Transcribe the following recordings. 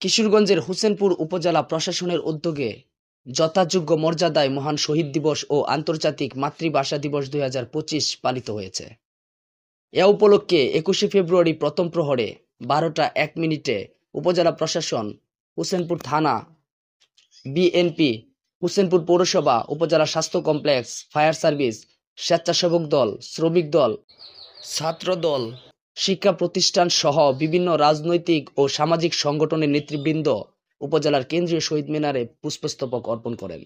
কিশোরগঞ্জের হোসেনপুর উপজেলা প্রশাসনের উদ্যোগে যথাযোগ্য মর্যাদায় মহান শহীদ দিবস ও আন্তর্জাতিক মাতৃভাষা দিবস 2025 পালিত হয়েছে। এ উপলক্ষে 21শে ফেব্রুয়ারি প্রথম প্রহরে 12টা 1 মিনিটে উপজেলা প্রশাসন, হোসেনপুর থানা, বিএনপি, হোসেনপুর পৌরসভা, উপজেলা স্বাস্থ্য কমপ্লেক্স, ফায়ার সার্ভিস, স্বেচ্ছাসেবক দল, শ্রমিক দল, ছাত্র দল, শিক্ষা প্রতিষ্ঠান সহ বিভিন্ন রাজনৈতিক ও সামাজিক সংগঠনের নেতৃবৃন্দ উপজেলার কেন্দ্রীয় শহীদ মিনারে পুষ্পস্তবক অর্পণ করেন।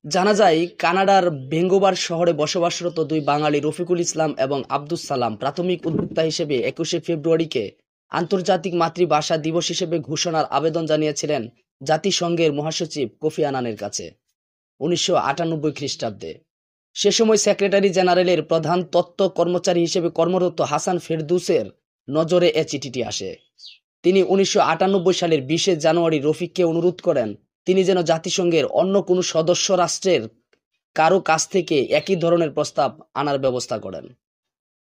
জানা যায়, কানাডার ভ্যাঙ্কুভার শহরে বসবাসরত দুই বাঙালি রফিকুল ইসলাম এবং আব্দুস সালাম প্রাথমিক উদ্যোক্তা হিসেবে 21শে ফেব্রুয়ারিকে আন্তর্জাতিক মাতৃভাষা দিবস হিসেবে ঘোষণার আবেদন জানিয়েছিলেন জাতিসংঘের মহাসচিব কোফি আনানের কাছে 1998 খ্রিস্টাব্দে। সে সময় সেক্রেটারি জেনারেলের প্রধান তত্ত্ব কর্মচারী হিসেবে কর্মরত হাসান ফেরদৌসের নজরে এ চিঠিটি আসে। তিনি 1998 সালের 20শে জানুয়ারি রফিককে অনুরোধ করেন তিনি যেন জাতিসংঘের অন্য কোনো সদস্য রাষ্ট্রের কারো কাছ থেকে একই ধরনের প্রস্তাব আনার ব্যবস্থা করেন।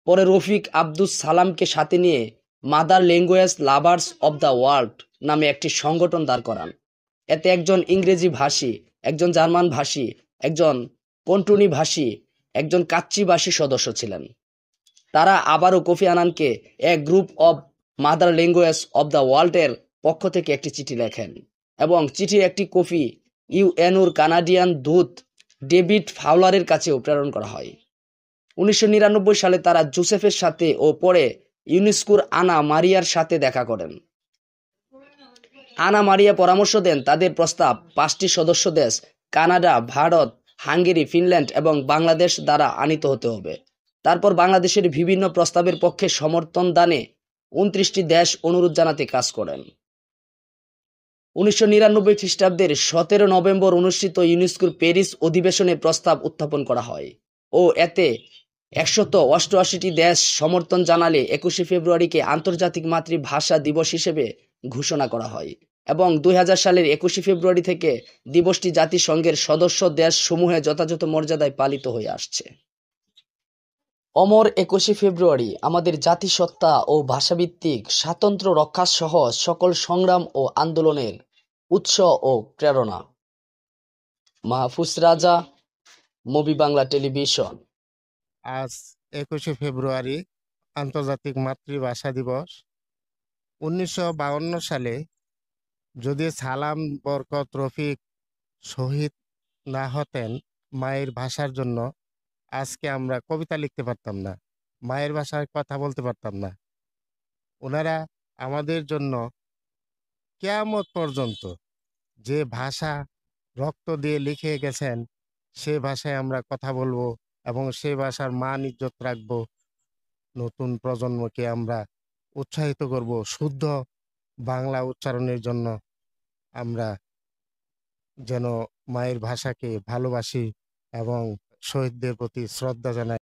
পরে রফিক আব্দুস সালামকে সাথে নিয়ে mother language lovers of the world নামে একটি সংগঠন দাঁড় করান। এতে একজন ইংরেজি ভাষী, একজন জার্মান ভাষী, একজন পন্টুনি ভাষী, একজন কাচ্চি ভাষী সদস্য ছিলেন। তারা আবারও কোফি আনানকে a group of mother language of the ওয়ার্ল্ডের পক্ষ থেকে একটি চিঠি লেখেন এবং চিঠির একটি কপি ইউএনওর কানাডিয়ান দূত ডেভিড ফাউলারের কাছেও প্রেরণ করা হয়। 1999 সালে তারা জোসেফের সাথে ও পরে ইউনেস্কোর আনা মারিয়ার সাথে দেখা করেন। আনা মারিয়া পরামর্শ দেন তাদের প্রস্তাব 5টি সদস্য দেশ কানাডা, ভারত, হাঙ্গেরি, ফিনল্যান্ড এবং বাংলাদেশ দ্বারা আনিত হতে হবে। তারপর বাংলাদেশের বিভিন্ন প্রস্তাবের পক্ষে সমর্থন দানে 29টি দেশ অনুরোধ জানাতে কাজ করেন। 1999 খ্রিস্টাব্দের 17 নভেম্বর অনুষ্ঠিত ইউনেস্কোর প্যারিস অধিবেশনে প্রস্তাব উত্থাপন করা হয় ও এতে 188টি দেশ সমর্থন জানালে 21শে ফেব্রুয়ারিকে আন্তর্জাতিক মাতৃভাষা দিবস হিসেবে ঘোষণা করা হয় এবং 2000 সালের 21শে ফেব্রুয়ারি থেকে দিবসটি জাতিসংঘের সদস্য দেশ সমূহে যথাযথ মর্যাদায় পালিত হয়ে আসছে। অমর 21শে ফেব্রুয়ারি আমাদের জাতিসত্তা ও ভাষাভিত্তিক স্বাতন্ত্র্য রক্ষাসহ সকল সংগ্রাম ও আন্দোলনের উৎস ও প্রেরণা। মাহফুজ রাজা, মুভি বাংলা টেলিভিশন। আজ 21শে ফেব্রুয়ারি আন্তর্জাতিক মাতৃভাষা দিবস। 1952 সালে যদি সালাম বরকত রফিক শহীদ না হতেন মায়ের ভাষার জন্য, আজকে আমরা কবিতা লিখতে পারতাম না, মায়ের ভাষায় কথা বলতে পারতাম না। ওনারা আমাদের জন্য কিয়ামত পর্যন্ত যে ভাষা রক্ত দিয়ে লিখে গেছেন সে ভাষায় আমরা কথা বলবো এবং সে ভাষার মান ইজ্জত রাখবো। নতুন প্রজন্মকে আমরা উৎসাহিত করব শুদ্ধ বাংলা উচ্চারণের জন্য। আমরা যেন মায়ের ভাষাকে ভালোবাসি এবং শহীদদের প্রতি শ্রদ্ধা জানাই।